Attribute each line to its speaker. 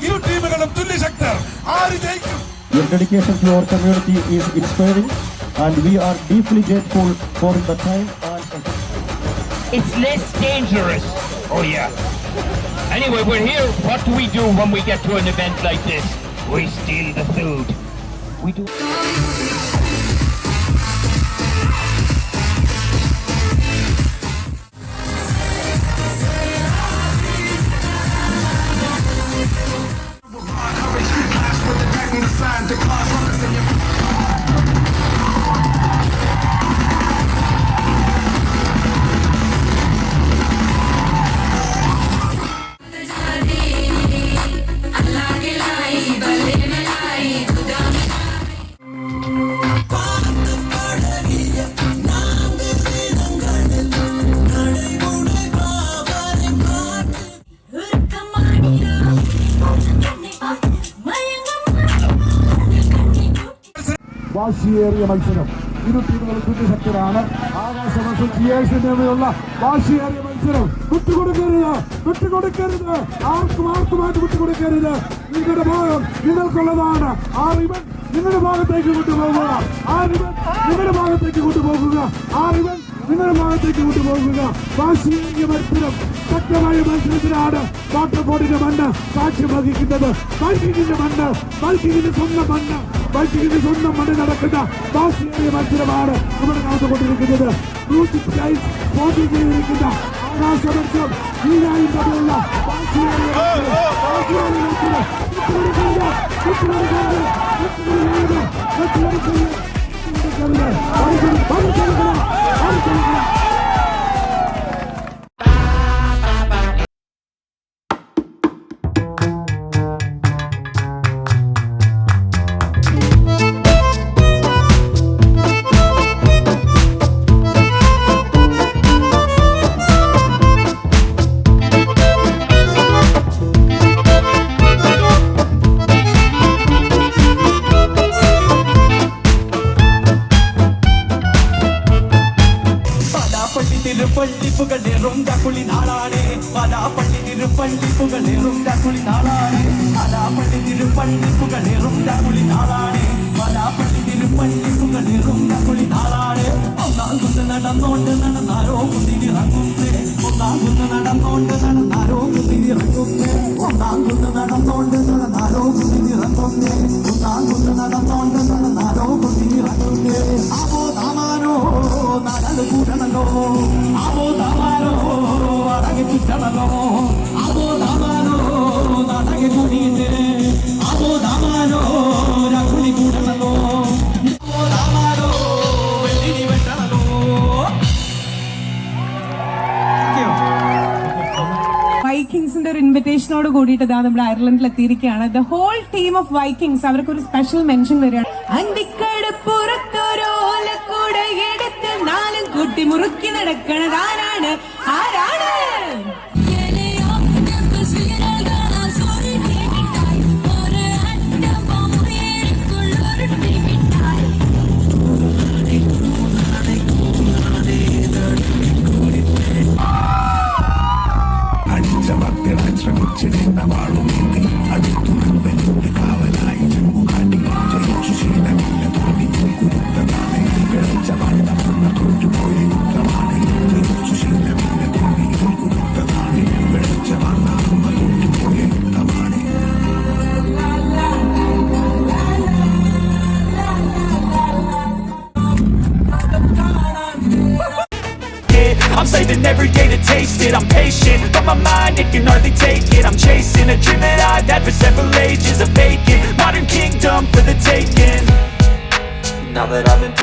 Speaker 1: ഇരു ടീമുകളും തുല്യശക്തർ. ആര് ജയിക്കും?
Speaker 2: Your dedication to our community is inspiring, and we are deeply grateful for the time and
Speaker 3: it's less dangerous. Oh yeah. Anyway, we're here. What do we do when we get to an event like this? We steal the food. We do.
Speaker 4: വാശിയേറിയ മത്സരം. ഇരു ടീമുകളും തുല്യശക്തരാണ്. ആകാശവർഷം ജിയേഴ്സിനുള്ള വാശിയേറിയ മത്സരം. വിട്ടുകൊടുക്കരുത്. ആർക്കുമായിട്ട് വിട്ടുകൊടുക്കരുത്. നിങ്ങളുടെ ഭാഗം നിങ്ങൾക്കുള്ളതാണ്. ആ ribbon നിങ്ങളുടെ ഭാഗത്തേക്ക് കൊണ്ടുപോകുക. ആ റിബൺ നിങ്ങളുടെ ഭാഗത്തേക്ക് കൊണ്ടുപോകുക. ആ റിബൺ നിങ്ങളുടെ ഭാഗത്തേക്ക് കൊണ്ടുപോകുക. വാശിയേറിയ മത്സരം. ശക്തമായ മത്സരത്തിലാണ് വാട്ടർഫോർഡിന്റെ മണ്ണ് സാക്ഷ്യം വഹിക്കുന്നത്. ബൈക്കിങ്ങിന്റെ മണ്ണ്, ബൈക്കിങ്ങിന്റെ സ്വന്തം മണ്ണ്, ബൈക്കിങ്ങിന്റെ സ്വന്തം മണ്ണിൽ നടക്കുന്ന വാശിയേറിയ മത്സരമാണ് ഇവിടെ നടന്നുകൊണ്ടിരിക്കുന്നത്. പോട്ടി ചെയ്തിരിക്കുന്ന ആകാശവർഷം നീരായും തമ്മിലുള്ള വാശിയേറിയ
Speaker 5: തിരുപ്പള്ളിപ്പുകളേറും കുളി നാളാണ്. പലാപ്പള്ളി തിരുപ്പള്ളിപ്പുകളേറും കുളി നാളാണ്. പലാപ്പള്ളി തിരുപ്പള്ളിപ്പുകളേറും കുളി നാളാണ്. പലാപ്പള്ളി തിരുപ്പള്ളിപ്പുകളേറും കുളി നാളാണ്. ഒന്നാം കുന്ന് നടന്നോണ്ട് നടന്നാരോ കുന്നിറങ്ങുന്നേ. ഒന്നാം കുന്ന് നടന്നോണ്ട് നടന്നാരോ കുന്നിറങ്ങുന്നേ. ഒന്നാം കുന്ന് നടന്നോണ്ട് നടന്നാരോ കുന്നിറങ്ങുന്നേ. ഒന്നാം കുന്ന് നടന്നോണ്ട് നടന്നാരോ കുന്നിറങ്ങുന്നേ. ആവോ താമാനോ നടന്നു കൂടണല്ലോ. ആവോ താമാനോ അടങ്ങി ചുറ്റണല്ലോ. ആവോ താമാനോ നടങ്ങി കൂടിയിട്ട്. ആവോ താമാനോ രകുളി കൂടണല്ലോ. ആവോ താമാനോ വെള്ളിനി വെട്ടണല്ലോ.
Speaker 6: വൈക്കിങ്സിന്റെ ഒരു ഇൻവിറ്റേഷനോട് കൂടിയിട്ട് നമ്മൾ അയർലൻഡിൽ എത്തിയിരിക്കുകയാണ്. The whole team of Vikings അവർക്കൊരു സ്പെഷ്യൽ മെൻഷൻ വരികയാണ്. അന്തിക്കട് പുറത്തൊരോലക്കൂടെ എടുത്ത് നാലും കൂട്ടി മുറുക്കി നടക്കണതാരാണ്? ആരാണ്?
Speaker 7: ശ്രമിച്ചിടേണ്ട വാളും അടുത്തു നമ്പനോട് കാവലായി ശീലമില്ല തോന്നി കുരുത്തതാണ് വെളിച്ച വണ്ണ തോറ്റുപോയി യുദ്ധമാണ്. ശീലമില്ല തോന്നി കുരുത്തതാണ് വെളിച്ച വണ്ണ തോറ്റുപോയ യുദ്ധമാണ്.
Speaker 8: I'm saving every day to taste it. I'm patient, but my mind, it can hardly take it. I'm chasing a dream that I've had for several ages. A vacant modern kingdom for the taking. Now that I've been